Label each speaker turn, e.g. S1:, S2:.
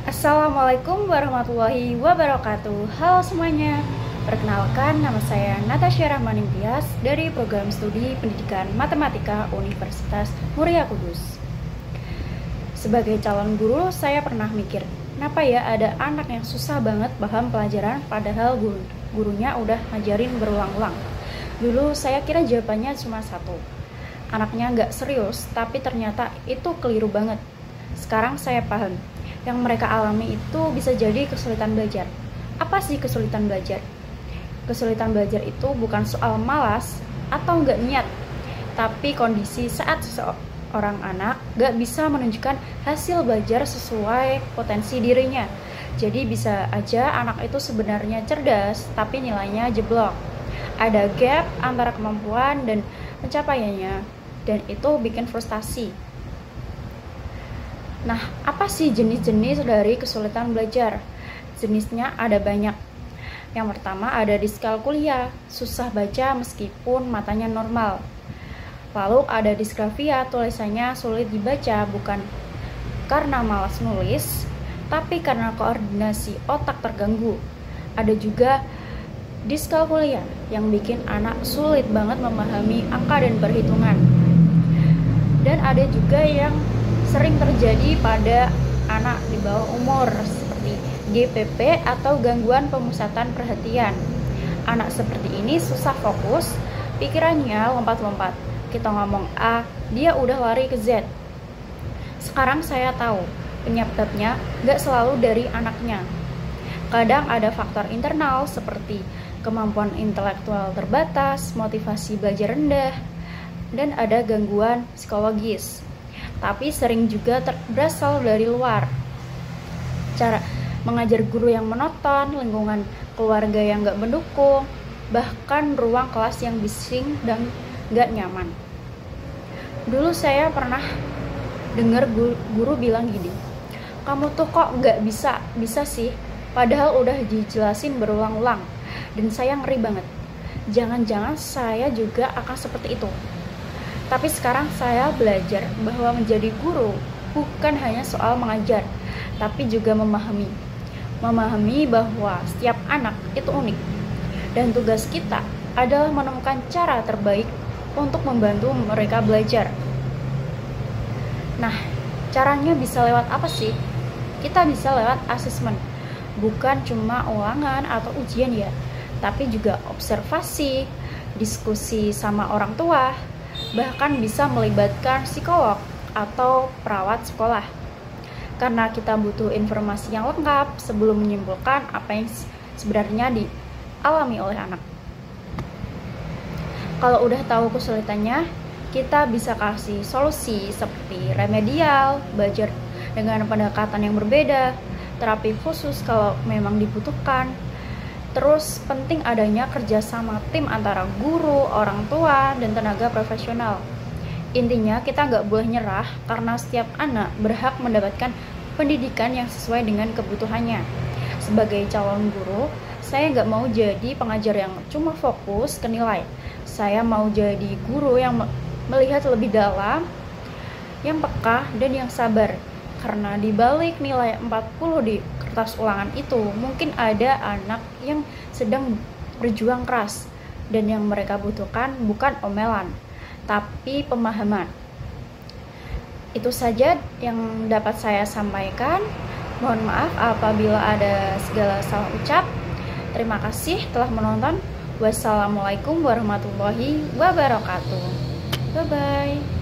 S1: Assalamualaikum warahmatullahi wabarakatuh. Halo semuanya. Perkenalkan, nama saya Natasha Rahmanimtias dari Program Studi Pendidikan Matematika Universitas Muria Kudus. Sebagai calon guru, saya pernah mikir, kenapa ya ada anak yang susah banget paham pelajaran padahal gurunya udah ngajarin berulang-ulang. Dulu saya kira jawabannya cuma satu. Anaknya nggak serius, tapi ternyata itu keliru banget. Sekarang saya paham, yang mereka alami itu bisa jadi kesulitan belajar. Apa sih kesulitan belajar? Kesulitan belajar itu bukan soal malas atau nggak niat, tapi kondisi saat seseorang anak nggak bisa menunjukkan hasil belajar sesuai potensi dirinya. Jadi bisa aja anak itu sebenarnya cerdas, tapi nilainya jeblok. Ada gap antara kemampuan dan pencapaiannya, dan itu bikin frustasi. Nah, apa sih jenis-jenis dari kesulitan belajar? Jenisnya ada banyak. Yang pertama ada diskalkulia, susah baca meskipun matanya normal. Lalu ada disgrafia, tulisannya sulit dibaca bukan karena malas nulis, tapi karena koordinasi otak terganggu. Ada juga diskalkulia yang bikin anak sulit banget memahami angka dan perhitungan. Dan ada juga yang sering terjadi pada anak di bawah umur seperti GPP atau gangguan pemusatan perhatian. Anak seperti ini susah fokus, pikirannya lompat-lompat. Kita ngomong A, dia udah lari ke Z. Sekarang saya tahu, penyebabnya gak selalu dari anaknya. Kadang ada faktor internal seperti kemampuan intelektual terbatas, motivasi belajar rendah, dan ada gangguan psikologis. Tapi sering juga berasal dari luar. Cara mengajar guru yang monoton, lingkungan keluarga yang gak mendukung, bahkan ruang kelas yang bising dan gak nyaman. Dulu saya pernah dengar guru bilang gini, kamu tuh kok gak bisa sih, padahal udah dijelasin berulang-ulang. Dan saya ngeri banget, jangan-jangan saya juga akan seperti itu. Tapi sekarang saya belajar bahwa menjadi guru bukan hanya soal mengajar, tapi juga memahami. Memahami bahwa setiap anak itu unik. Dan tugas kita adalah menemukan cara terbaik untuk membantu mereka belajar. Nah, caranya bisa lewat apa sih? Kita bisa lewat asesmen. Bukan cuma ulangan atau ujian ya, tapi juga observasi, diskusi sama orang tua, bahkan bisa melibatkan psikolog atau perawat sekolah. Karena kita butuh informasi yang lengkap sebelum menyimpulkan apa yang sebenarnya dialami oleh anak. Kalau udah tahu kesulitannya, kita bisa kasih solusi seperti remedial, belajar dengan pendekatan yang berbeda, terapi khusus kalau memang dibutuhkan. Terus penting adanya kerjasama tim antara guru, orang tua, dan tenaga profesional. Intinya kita nggak boleh nyerah karena setiap anak berhak mendapatkan pendidikan yang sesuai dengan kebutuhannya. Sebagai calon guru, saya nggak mau jadi pengajar yang cuma fokus ke nilai. Saya mau jadi guru yang melihat lebih dalam, yang peka, dan yang sabar. Karena di balik nilai 40 di kertas ulangan itu, mungkin ada anak yang sedang berjuang keras, dan yang mereka butuhkan bukan omelan, tapi pemahaman. Itu saja yang dapat saya sampaikan. Mohon maaf apabila ada segala salah ucap. Terima kasih telah menonton. Wassalamualaikum warahmatullahi wabarakatuh. Bye-bye.